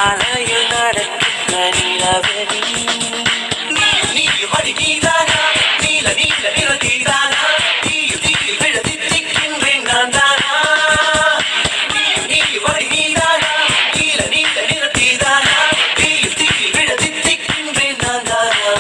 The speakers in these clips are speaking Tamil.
சாலையில் நடக்கின்ற நிலவெளி நீ வழி நீதானா நீல நீல நிற நீதானா தீயில் தீயில் விழதி திக்கின்றேன் நான் தானா நீ வழி நீதானா நீல நீல நிற நீதானா தீயில் தீயில் விழதி திக்கின்றேன் நான் தானா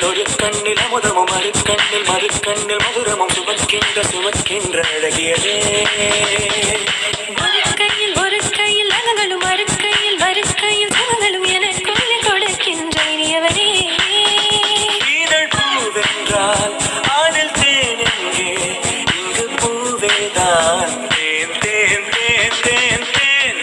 ஒரு கண்ணில் அமுதமும் மறுக்கண்ணில் மறுக்கண்ணில் மதுரமும் சுமக்கின்ற அழகியதே ஒரு கையில் அகங்களும் மறுக்கையில் மறுக்கையில் சுகங்களும் எனக்குள்ளே கொடுக்கின்ற இனியவனே இதழ் பூவென்றால் ஆனில் தேன் எங்கே இங்கு பூவேதான் தேன் தேன் தேன் தேன் தேன்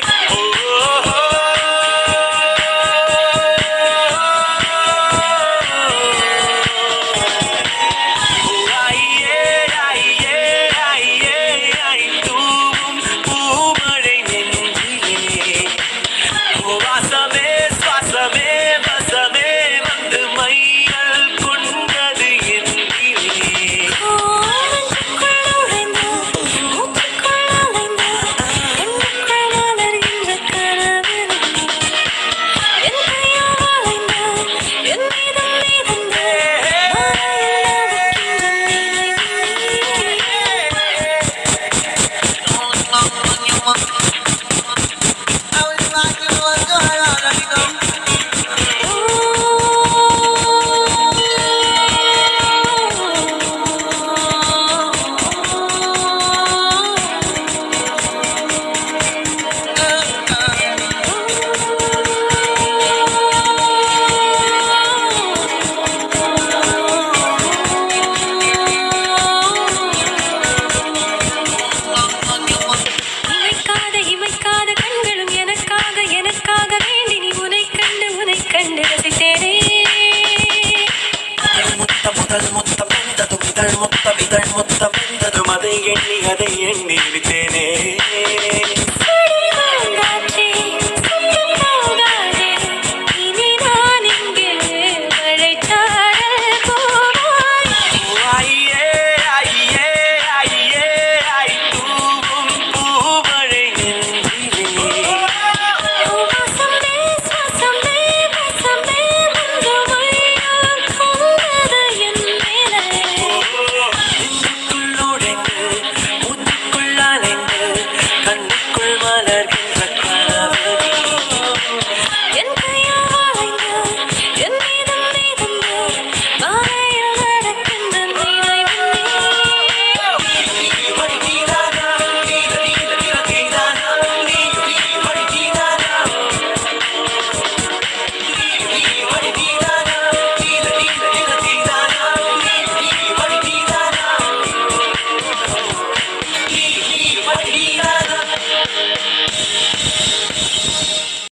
முதல் முத்தம் வெந்ததும் இதழ் முத்தம் அதை எண்ணி